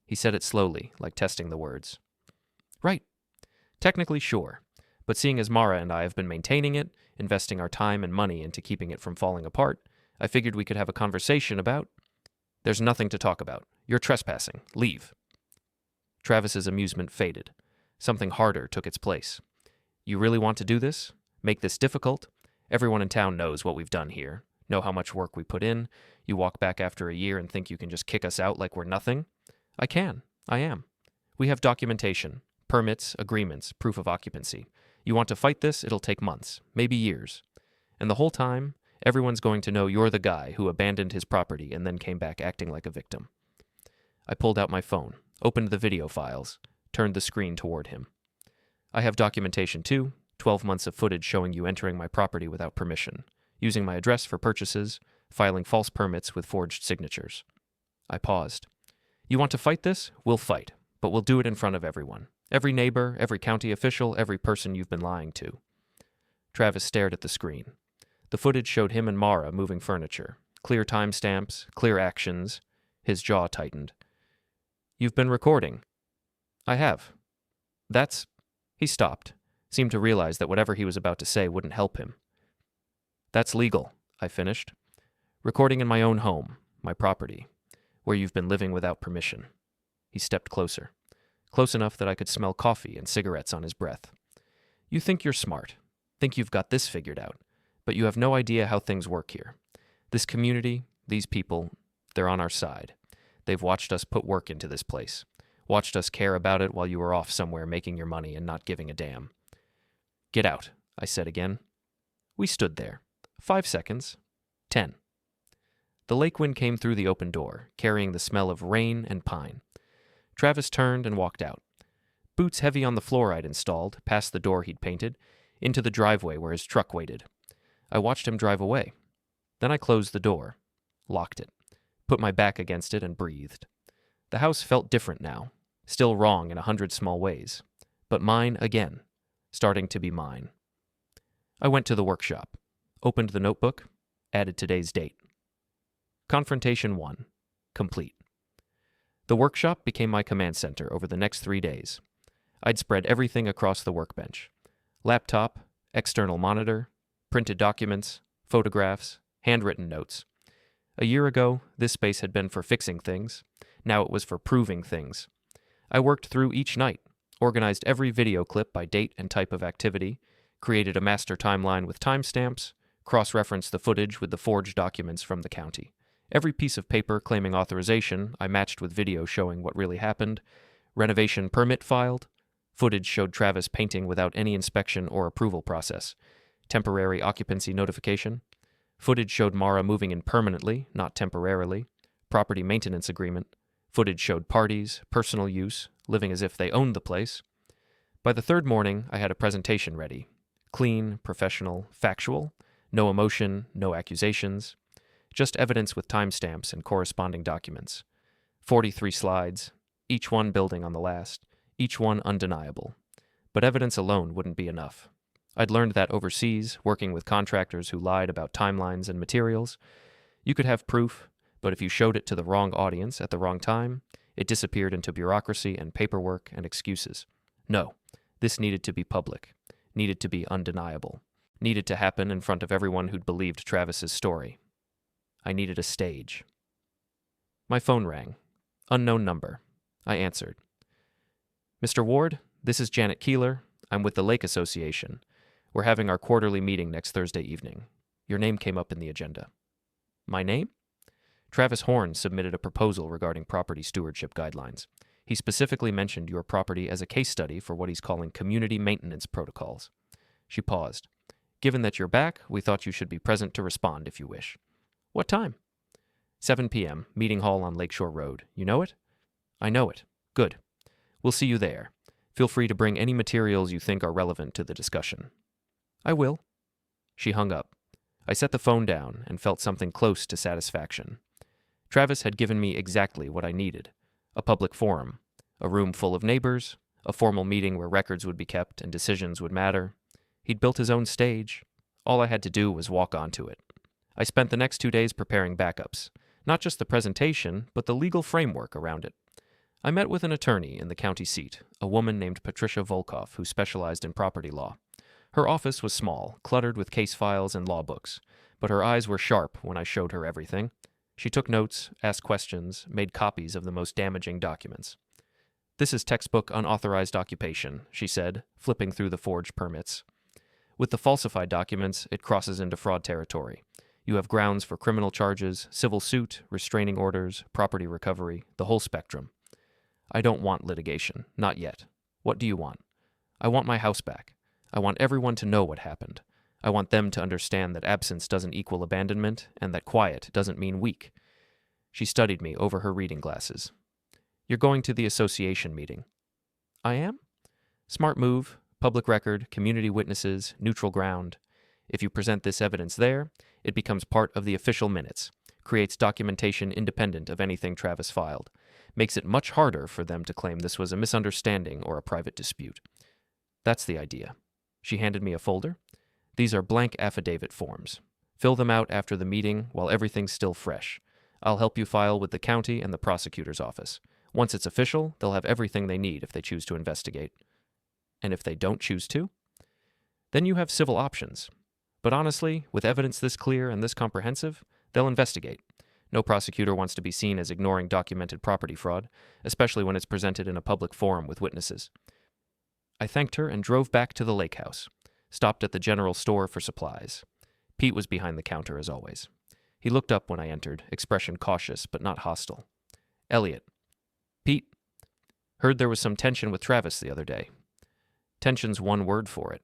He said it slowly, like testing the words. Right. Technically, sure. But seeing as Mara and I have been maintaining it, investing our time and money into keeping it from falling apart, I figured we could have a conversation about... There's nothing to talk about. You're trespassing. Leave. Travis's amusement faded. Something harder took its place. You really want to do this? Make this difficult? Everyone in town knows what we've done here. Know how much work we put in. You walk back after a year and think you can just kick us out like we're nothing? I can. I am. We have documentation. Permits, agreements, proof of occupancy. You want to fight this, it'll take months, maybe years. And the whole time, everyone's going to know you're the guy who abandoned his property and then came back acting like a victim. I pulled out my phone, opened the video files, turned the screen toward him. I have documentation too, 12 months of footage showing you entering my property without permission. using my address for purchases, filing false permits with forged signatures. I paused. You want to fight this? We'll fight, but we'll do it in front of everyone. Every neighbor, every county official, every person you've been lying to. Travis stared at the screen. The footage showed him and Mara moving furniture. Clear timestamps, clear actions. His jaw tightened. You've been recording. I have. That's... He stopped, seemed to realize that whatever he was about to say wouldn't help him. That's legal, I finished. Recording in my own home, my property, where you've been living without permission. He stepped closer. Close enough that I could smell coffee and cigarettes on his breath. You think you're smart. Think you've got this figured out. But you have no idea how things work here. This community, these people, they're on our side. They've watched us put work into this place. Watched us care about it while you were off somewhere making your money and not giving a damn. Get out, I said again. We stood there. 5 seconds. 10. The lake wind came through the open door, carrying the smell of rain and pine. Travis turned and walked out. Boots heavy on the floor I'd installed, past the door he'd painted, into the driveway where his truck waited. I watched him drive away. Then I closed the door, locked it, put my back against it and breathed. The house felt different now, still wrong in 100 small ways, but mine again, starting to be mine. I went to the workshop, opened the notebook, added today's date. Confrontation 1, complete. The workshop became my command center over the next 3 days. I'd spread everything across the workbench. Laptop, external monitor, printed documents, photographs, handwritten notes. A year ago, this space had been for fixing things. Now it was for proving things. I worked through each night, organized every video clip by date and type of activity, created a master timeline with timestamps, cross-referenced the footage with the forged documents from the county. Every piece of paper claiming authorization I matched with video showing what really happened, renovation permit filed, footage showed Travis painting without any inspection or approval process, temporary occupancy notification, footage showed Mara moving in permanently, not temporarily, property maintenance agreement, footage showed parties, personal use, living as if they owned the place. By the third morning, I had a presentation ready. Clean, professional, factual, no emotion, no accusations, just evidence with timestamps and corresponding documents. 43 slides, each one building on the last, each one undeniable. But evidence alone wouldn't be enough. I'd learned that overseas, working with contractors who lied about timelines and materials, you could have proof, but if you showed it to the wrong audience at the wrong time, it disappeared into bureaucracy and paperwork and excuses. No, this needed to be public, needed to be undeniable, needed to happen in front of everyone who'd believed Travis's story. I needed a stage. My phone rang. Unknown number. I answered. Mr. Ward, this is Janet Keeler. I'm with the Lake Association. We're having our quarterly meeting next Thursday evening. Your name came up in the agenda. My name? Travis Horne submitted a proposal regarding property stewardship guidelines. He specifically mentioned your property as a case study for what he's calling community maintenance protocols. She paused. Given that you're back, we thought you should be present to respond if you wish. What time? 7 p.m., meeting hall on Lakeshore Road. You know it? I know it. Good. We'll see you there. Feel free to bring any materials you think are relevant to the discussion. I will. She hung up. I set the phone down and felt something close to satisfaction. Travis had given me exactly what I needed. A public forum, a room full of neighbors, a formal meeting where records would be kept and decisions would matter. He'd built his own stage. All I had to do was walk onto it. I spent the next 2 days preparing backups, not just the presentation, but the legal framework around it. I met with an attorney in the county seat, a woman named Patricia Volkov, who specialized in property law. Her office was small, cluttered with case files and law books, but her eyes were sharp when I showed her everything. She took notes, asked questions, made copies of the most damaging documents. This is textbook unauthorized occupation, she said, flipping through the forged permits. With the falsified documents, it crosses into fraud territory. You have grounds for criminal charges, civil suit, restraining orders, property recovery, the whole spectrum. I don't want litigation, not yet. What do you want? I want my house back. I want everyone to know what happened. I want them to understand that absence doesn't equal abandonment and that quiet doesn't mean weak. She studied me over her reading glasses. You're going to the association meeting. I am? Smart move, public record, community witnesses, neutral ground. If you present this evidence there, it becomes part of the official minutes, creates documentation independent of anything Travis filed, makes it much harder for them to claim this was a misunderstanding or a private dispute. That's the idea. She handed me a folder. These are blank affidavit forms. Fill them out after the meeting while everything's still fresh. I'll help you file with the county and the prosecutor's office. Once it's official, they'll have everything they need if they choose to investigate. And if they don't choose to? Then you have civil options. But honestly, with evidence this clear and this comprehensive, they'll investigate. No prosecutor wants to be seen as ignoring documented property fraud, especially when it's presented in a public forum with witnesses. I thanked her and drove back to the lake house, stopped at the general store for supplies. Pete was behind the counter as always. He looked up when I entered, expression cautious but not hostile. Elliot. Pete. Heard there was some tension with Travis the other day. Tension's one word for it.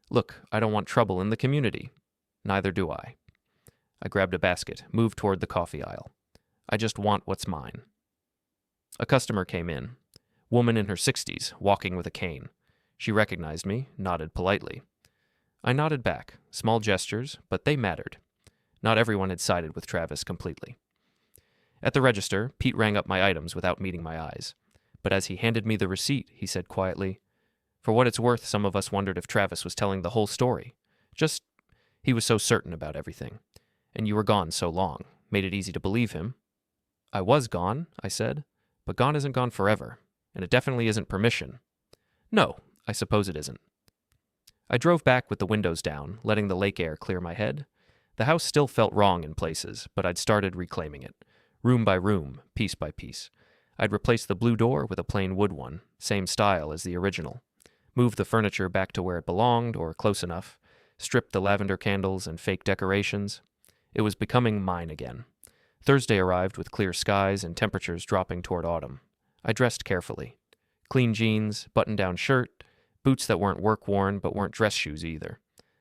Look, I don't want trouble in the community. Neither do I. I grabbed a basket, moved toward the coffee aisle. I just want what's mine. A customer came in. Woman in her 60s, walking with a cane. She recognized me, nodded politely. I nodded back, small gestures, but they mattered. Not everyone had sided with Travis completely. At the register, Pete rang up my items without meeting my eyes. But as he handed me the receipt, he said quietly, "For what it's worth, some of us wondered if Travis was telling the whole story. He was so certain about everything. And you were gone so long. Made it easy to believe him." "I was gone," I said. "But gone isn't gone forever. And it definitely isn't permission." "No, I suppose it isn't." I drove back with the windows down, letting the lake air clear my head. The house still felt wrong in places, but I'd started reclaiming it. Room by room, piece by piece. I'd replaced the blue door with a plain wood one, same style as the original. Moved the furniture back to where it belonged, or close enough. Stripped the lavender candles and fake decorations. It was becoming mine again. Thursday arrived with clear skies and temperatures dropping toward autumn. I dressed carefully. Clean jeans, button-down shirt, boots that weren't work-worn but weren't dress shoes either.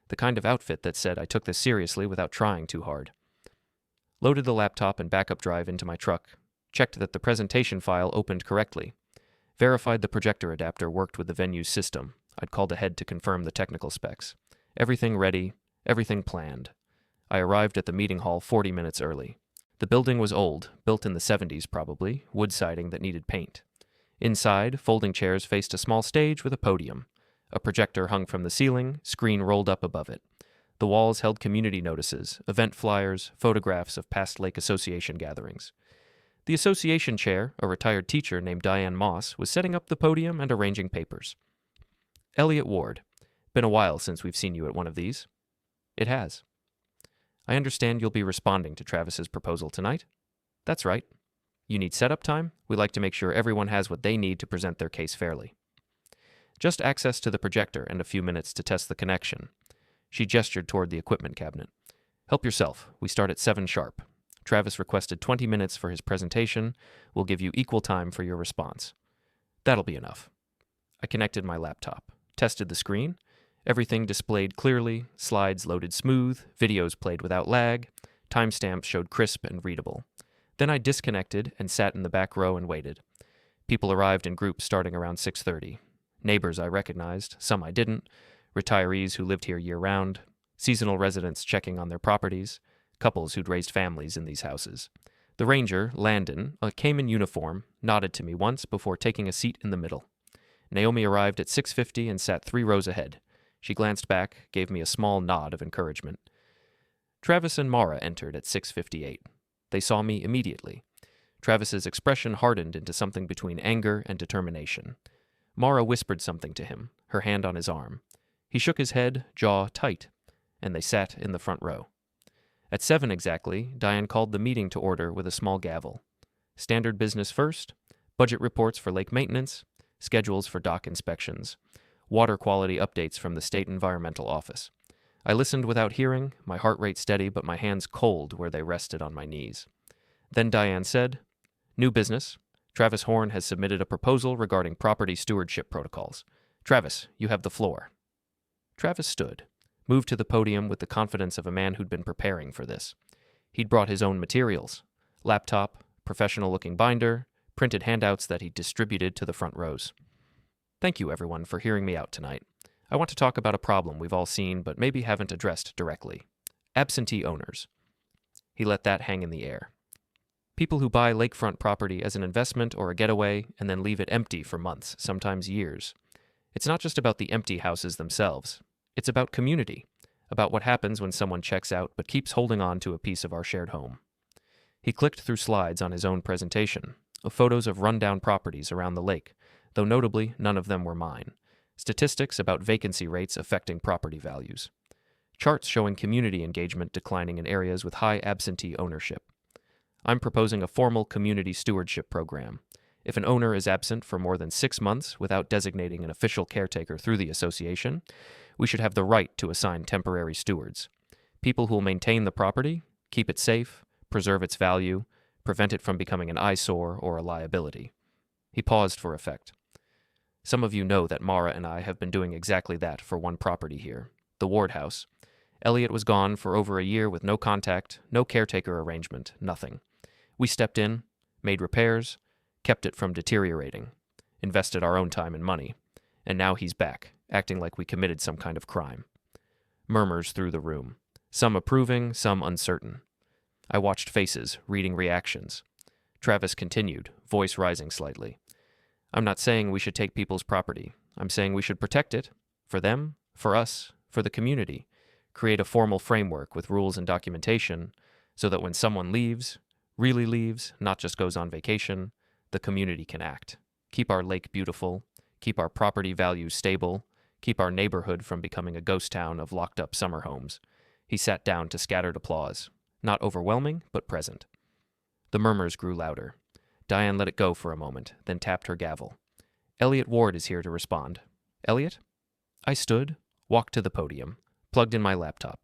The kind of outfit that said I took this seriously without trying too hard. Loaded the laptop and backup drive into my truck. Checked that the presentation file opened correctly. Verified the projector adapter worked with the venue's system. I'd called ahead to confirm the technical specs. Everything ready, everything planned. I arrived at the meeting hall 40 minutes early. The building was old, built in the 70s probably, wood siding that needed paint. Inside, folding chairs faced a small stage with a podium. A projector hung from the ceiling, screen rolled up above it. The walls held community notices, event flyers, photographs of past Lake Association gatherings. The association chair, a retired teacher named Diane Moss, was setting up the podium and arranging papers. "Elliot Ward. Been a while since we've seen you at one of these." "It has." "I understand you'll be responding to Travis's proposal tonight?" "That's right." "You need setup time? We like to make sure everyone has what they need to present their case fairly." "Just access to the projector and a few minutes to test the connection." She gestured toward the equipment cabinet. "Help yourself. We start at 7 sharp. Travis requested 20 minutes for his presentation. We'll give you equal time for your response." "That'll be enough." I connected my laptop, tested the screen. Everything displayed clearly, slides loaded smooth, videos played without lag, timestamps showed crisp and readable. Then I disconnected and sat in the back row and waited. People arrived in groups starting around 6:30. Neighbors I recognized, some I didn't, retirees who lived here year-round, seasonal residents checking on their properties, couples who'd raised families in these houses. The ranger, Landon, came in uniform, nodded to me once before taking a seat in the middle. Naomi arrived at 6:50 and sat 3 rows ahead. She glanced back, gave me a small nod of encouragement. Travis and Mara entered at 6:58. They saw me immediately. Travis's expression hardened into something between anger and determination. Mara whispered something to him, her hand on his arm. He shook his head, jaw tight, and they sat in the front row. At 7 exactly, Diane called the meeting to order with a small gavel. Standard business first, budget reports for lake maintenance, schedules for dock inspections, water quality updates from the State Environmental Office. I listened without hearing, my heart rate steady but my hands cold where they rested on my knees. Then Diane said, "New business. Travis Horne has submitted a proposal regarding property stewardship protocols. Travis, you have the floor." Travis stood, moved to the podium with the confidence of a man who'd been preparing for this. He'd brought his own materials, laptop, professional-looking binder, printed handouts that he distributed to the front rows. "Thank you, everyone, for hearing me out tonight. I want to talk about a problem we've all seen but maybe haven't addressed directly. Absentee owners. He let that hang in the air. People who buy lakefront property as an investment or a getaway and then leave it empty for months, sometimes years. It's not just about the empty houses themselves. It's about community, about what happens when someone checks out but keeps holding on to a piece of our shared home. He clicked through slides on his own presentation, of photos of rundown properties around the lake, though notably none of them were mine. Statistics about vacancy rates affecting property values. Charts showing community engagement declining in areas with high absentee ownership. I'm proposing a formal community stewardship program. If an owner is absent for more than 6 months without designating an official caretaker through the association, we should have the right to assign temporary stewards. People who will maintain the property, keep it safe, preserve its value, prevent it from becoming an eyesore or a liability. He paused for effect. Some of you know that Mara and I have been doing exactly that for one property here, the Ward house. Elliot was gone for over a year with no contact, no caretaker arrangement, nothing. We stepped in, made repairs, kept it from deteriorating, invested our own time and money, and now he's back, acting like we committed some kind of crime. Murmurs through the room, some approving, some uncertain. I watched faces, reading reactions. Travis continued, voice rising slightly. I'm not saying we should take people's property. I'm saying we should protect it, for them, for us, for the community. Create a formal framework with rules and documentation so that when someone leaves, really leaves, not just goes on vacation, the community can act. Keep our lake beautiful, keep our property values stable, keep our neighborhood from becoming a ghost town of locked-up summer homes. He sat down to scattered applause, not overwhelming, but present. The murmurs grew louder. Diane let it go for a moment, then tapped her gavel. Elliot Ward is here to respond. Elliot? I stood, walked to the podium, plugged in my laptop.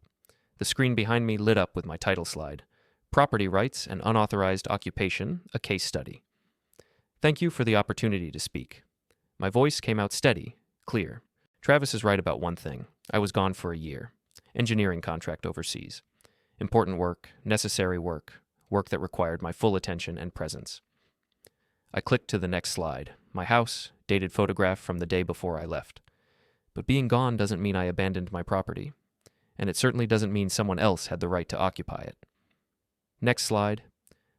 The screen behind me lit up with my title slide, Property Rights and Unauthorized Occupation, a Case Study. Thank you for the opportunity to speak. My voice came out steady, clear. Travis is right about one thing. I was gone for a year. Engineering contract overseas. Important work, necessary work, work that required my full attention and presence. I clicked to the next slide. My house, dated photograph from the day before I left. But being gone doesn't mean I abandoned my property. And it certainly doesn't mean someone else had the right to occupy it. Next slide.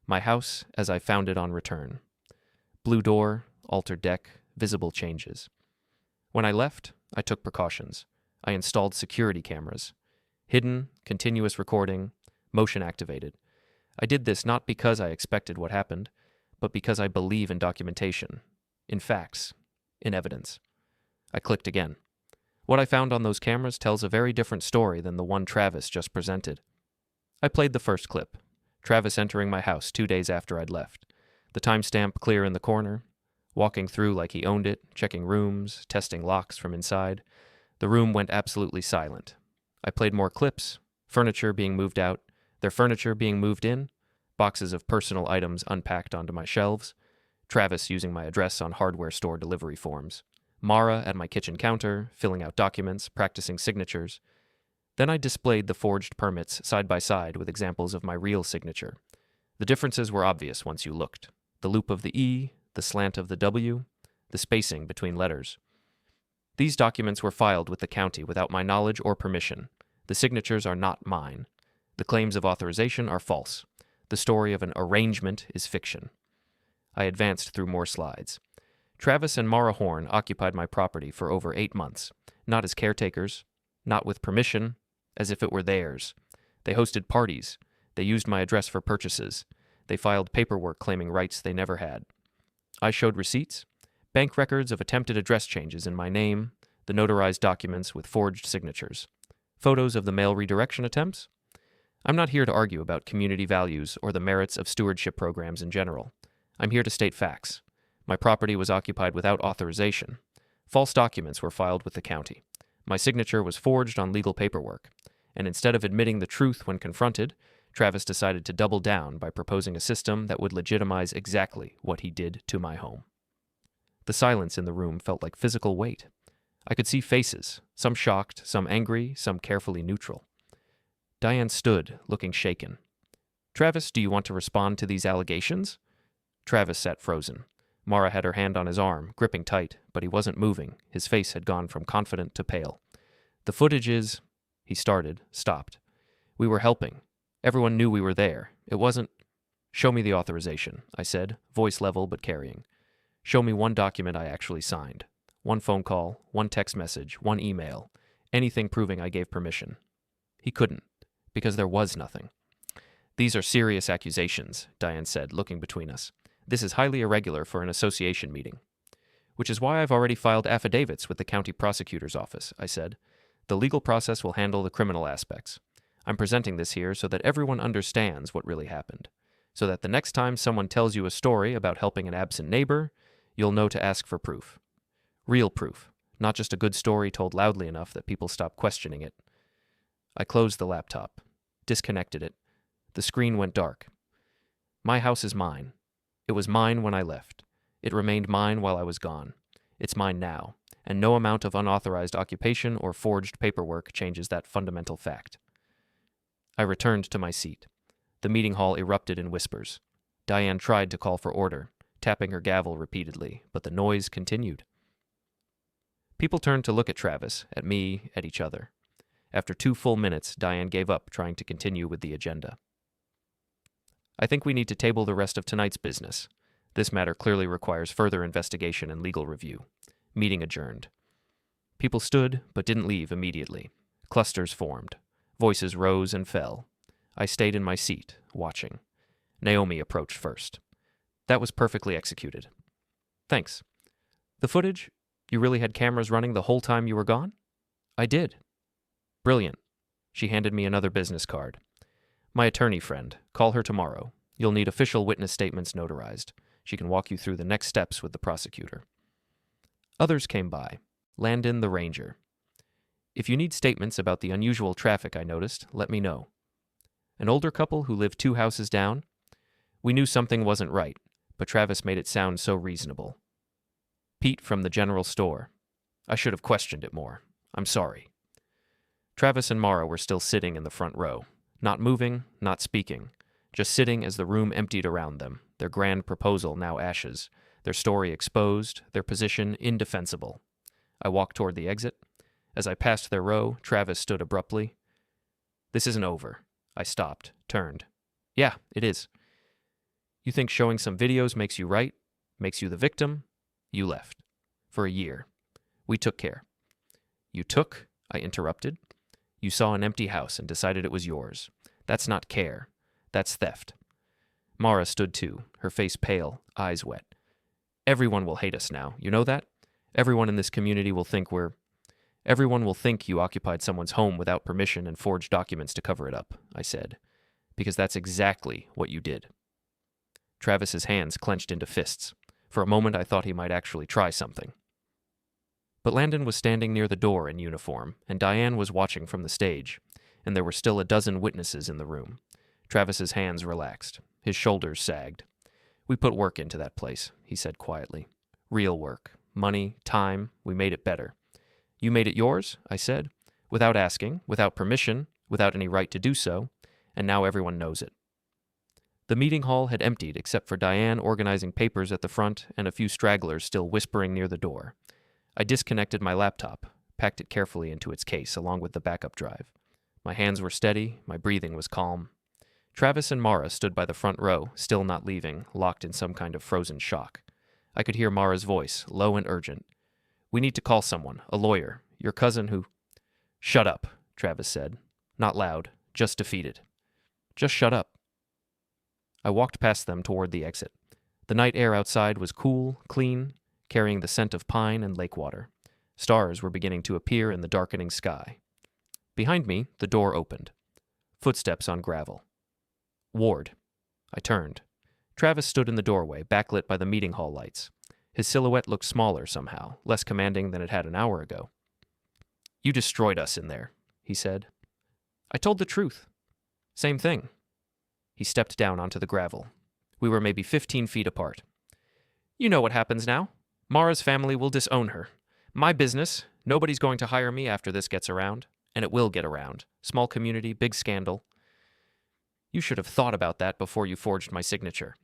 My house as I found it on return. Blue door, altered deck, visible changes. When I left, I took precautions. I installed security cameras. Hidden, continuous recording, motion activated. I did this not because I expected what happened, but because I believe in documentation, in facts, in evidence. I clicked again. What I found on those cameras tells a very different story than the one Travis just presented. I played the first clip. Travis entering my house 2 days after I'd left. The timestamp clear in the corner, walking through like he owned it, checking rooms, testing locks from inside. The room went absolutely silent. I played more clips, furniture being moved out, their furniture being moved in, boxes of personal items unpacked onto my shelves, Travis using my address on hardware store delivery forms, Mara at my kitchen counter, filling out documents, practicing signatures. Then I displayed the forged permits side by side with examples of my real signature. The differences were obvious once you looked. The loop of the E, the slant of the W, the spacing between letters. These documents were filed with the county without my knowledge or permission. The signatures are not mine. The claims of authorization are false. The story of an arrangement is fiction. I advanced through more slides. Travis and Mara Horne occupied my property for over 8 months, not as caretakers, not with permission, as if it were theirs. They hosted parties. They used my address for purchases. They filed paperwork claiming rights they never had. I showed receipts, bank records of attempted address changes in my name, the notarized documents with forged signatures, photos of the mail redirection attempts. I'm not here to argue about community values or the merits of stewardship programs in general. I'm here to state facts. My property was occupied without authorization. False documents were filed with the county. My signature was forged on legal paperwork. And instead of admitting the truth when confronted, Travis decided to double down by proposing a system that would legitimize exactly what he did to my home. The silence in the room felt like physical weight. I could see faces, some shocked, some angry, some carefully neutral. Diane stood, looking shaken. Travis, do you want to respond to these allegations? Travis sat frozen. Mara had her hand on his arm, gripping tight, but he wasn't moving. His face had gone from confident to pale. The footage is... He started, stopped. We were helping. Everyone knew we were there. It wasn't... Show me the authorization, I said, voice level but carrying. Show me one document I actually signed. One phone call, one text message, one email. Anything proving I gave permission. He couldn't, because there was nothing. These are serious accusations, Diane said, looking between us. This is highly irregular for an association meeting. Which is why I've already filed affidavits with the county prosecutor's office, I said. The legal process will handle the criminal aspects. I'm presenting this here so that everyone understands what really happened. So that the next time someone tells you a story about helping an absent neighbor, you'll know to ask for proof. Real proof, not just a good story told loudly enough that people stop questioning it. I closed the laptop, disconnected it. The screen went dark. My house is mine. It was mine when I left. It remained mine while I was gone. It's mine now, and no amount of unauthorized occupation or forged paperwork changes that fundamental fact. I returned to my seat. The meeting hall erupted in whispers. Diane tried to call for order, tapping her gavel repeatedly, but the noise continued. People turned to look at Travis, at me, at each other. After 2 full minutes, Diane gave up trying to continue with the agenda. I think we need to table the rest of tonight's business. This matter clearly requires further investigation and legal review. Meeting adjourned. People stood, but didn't leave immediately. Clusters formed. Voices rose and fell. I stayed in my seat, watching. Naomi approached first. That was perfectly executed. Thanks. The footage? You really had cameras running the whole time you were gone? I did. Brilliant. She handed me another business card. My attorney friend. Call her tomorrow. You'll need official witness statements notarized. She can walk you through the next steps with the prosecutor. Others came by. Landon the ranger. If you need statements about the unusual traffic I noticed, let me know. An older couple who lived 2 houses down. We knew something wasn't right, but Travis made it sound so reasonable. Pete from the general store. I should have questioned it more. I'm sorry. Travis and Mara were still sitting in the front row. Not moving, not speaking. Just sitting as the room emptied around them, their grand proposal now ashes, their story exposed, their position indefensible. I walked toward the exit. As I passed their row, Travis stood abruptly. This isn't over. I stopped, turned. Yeah, it is. You think showing some videos makes you right? Makes you the victim? You left. For a year. We took care. You took? I interrupted. You saw an empty house and decided it was yours. That's not care. That's theft. Mara stood too, her face pale, eyes wet. Everyone will hate us now, you know that? Everyone in this community will think Everyone will think you occupied someone's home without permission and forged documents to cover it up, I said. Because that's exactly what you did. Travis's hands clenched into fists. For a moment I thought he might actually try something. But Landon was standing near the door in uniform, and Diane was watching from the stage, and there were still a dozen witnesses in the room. Travis's hands relaxed. His shoulders sagged. We put work into that place, he said quietly. Real work. Money, time, we made it better. You made it yours, I said, without asking, without permission, without any right to do so, and now everyone knows it. The meeting hall had emptied except for Diane organizing papers at the front and a few stragglers still whispering near the door. I disconnected my laptop, packed it carefully into its case along with the backup drive. My hands were steady, my breathing was calm. Travis and Mara stood by the front row, still not leaving, locked in some kind of frozen shock. I could hear Mara's voice, low and urgent. We need to call someone, a lawyer, your cousin who... Shut up, Travis said. Not loud, just defeated. Just shut up. I walked past them toward the exit. The night air outside was cool, clean, carrying the scent of pine and lake water. Stars were beginning to appear in the darkening sky. Behind me, the door opened. Footsteps on gravel. Ward. I turned. Travis stood in the doorway, backlit by the meeting hall lights. His silhouette looked smaller somehow, less commanding than it had an hour ago. You destroyed us in there, he said. I told the truth. Same thing. He stepped down onto the gravel. We were maybe 15 feet apart. You know what happens now. Mara's family will disown her. My business. Nobody's going to hire me after this gets around. And it will get around. Small community, big scandal. You should have thought about that before you forged my signature.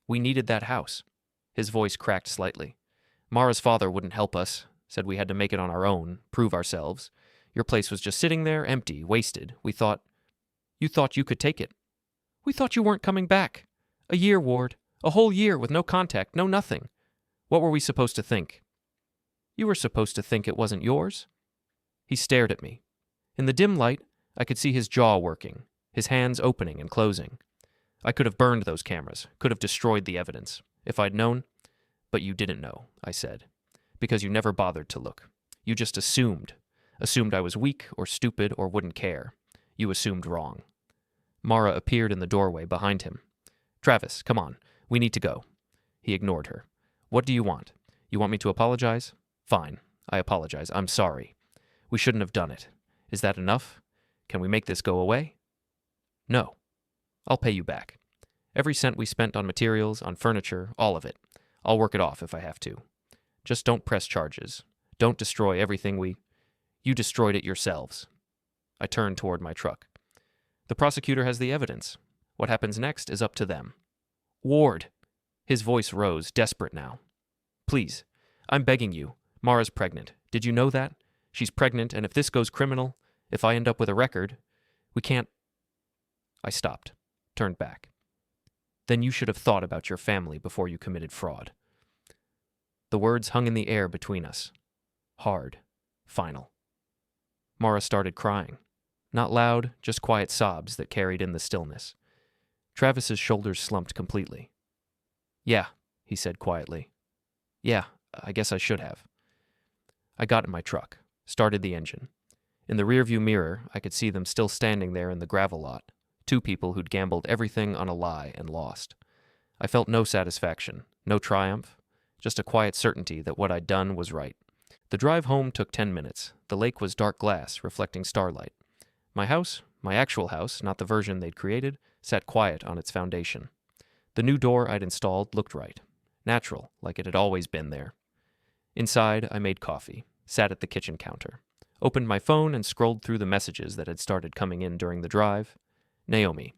We needed that house. His voice cracked slightly. Mara's father wouldn't help us, said we had to make it on our own, prove ourselves. Your place was just sitting there, empty, wasted. You thought you could take it. We thought you weren't coming back. A year, Ward. A whole year with no contact, no nothing. What were we supposed to think? You were supposed to think it wasn't yours. He stared at me. In the dim light, I could see his jaw working, his hands opening and closing. I could have burned those cameras, could have destroyed the evidence, if I'd known. But you didn't know, I said, because you never bothered to look. You just assumed I was weak or stupid or wouldn't care. You assumed wrong. Mara appeared in the doorway behind him. Travis, come on, we need to go. He ignored her. What do you want? You want me to apologize? Fine, I apologize. I'm sorry. We shouldn't have done it. Is that enough? Can we make this go away? No. I'll pay you back. Every cent we spent on materials, on furniture, all of it. I'll work it off if I have to. Just don't press charges. Don't destroy everything You destroyed it yourselves. I turned toward my truck. The prosecutor has the evidence. What happens next is up to them. Ward! His voice rose, desperate now. Please, I'm begging you. Mara's pregnant. Did you know that? She's pregnant, and if this goes criminal, if I end up with a record, we can't... I stopped, turned back. Then you should have thought about your family before you committed fraud. The words hung in the air between us. Hard. Final. Mara started crying. Not loud, just quiet sobs that carried in the stillness. Travis's shoulders slumped completely. Yeah, he said quietly. Yeah, I guess I should have. I got in my truck, started the engine. In the rearview mirror, I could see them still standing there in the gravel lot, two people who'd gambled everything on a lie and lost. I felt no satisfaction, no triumph, just a quiet certainty that what I'd done was right. The drive home took 10 minutes. The lake was dark glass, reflecting starlight. My house, my actual house, not the version they'd created, sat quiet on its foundation. The new door I'd installed looked right, natural, like it had always been there. Inside, I made coffee, sat at the kitchen counter, opened my phone and scrolled through the messages that had started coming in during the drive. Naomi.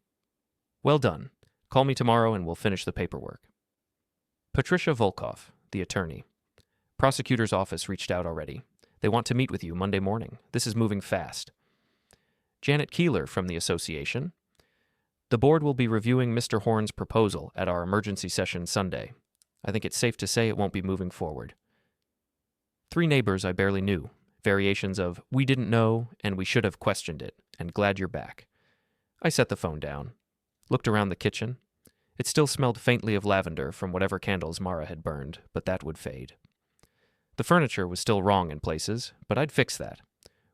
Well done. Call me tomorrow and we'll finish the paperwork. Patricia Volkov, the attorney. Prosecutor's office reached out already. They want to meet with you Monday morning. This is moving fast. Janet Keeler from the association. The board will be reviewing Mr. Horne's proposal at our emergency session Sunday. I think it's safe to say it won't be moving forward. 3 neighbors I barely knew. Variations of, we didn't know, and we should have questioned it, and glad you're back. I set the phone down. Looked around the kitchen. It still smelled faintly of lavender from whatever candles Mara had burned, but that would fade. The furniture was still wrong in places, but I'd fix that.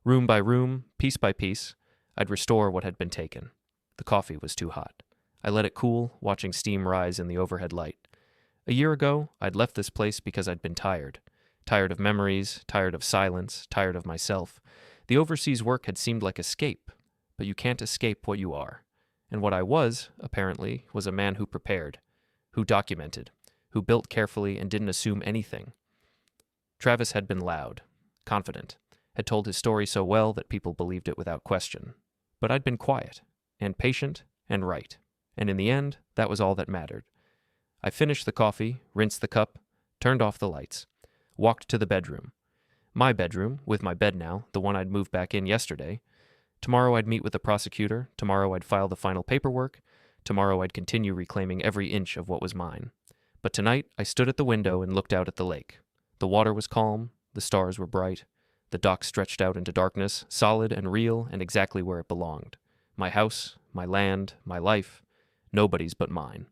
Room by room, piece by piece, I'd restore what had been taken. The coffee was too hot. I let it cool, watching steam rise in the overhead light. A year ago, I'd left this place because I'd been tired. Tired of memories, tired of silence, tired of myself. The overseas work had seemed like escape, but you can't escape what you are. And what I was, apparently, was a man who prepared, who documented, who built carefully and didn't assume anything. Travis had been loud, confident, had told his story so well that people believed it without question. But I'd been quiet, and patient, and right. And in the end, that was all that mattered. I finished the coffee, rinsed the cup, turned off the lights, walked to the bedroom. My bedroom, with my bed now, the one I'd moved back in yesterday. Tomorrow I'd meet with the prosecutor, tomorrow I'd file the final paperwork, tomorrow I'd continue reclaiming every inch of what was mine. But tonight I stood at the window and looked out at the lake. The water was calm, the stars were bright, the dock stretched out into darkness, solid and real and exactly where it belonged. My house, my land, my life, nobody's but mine.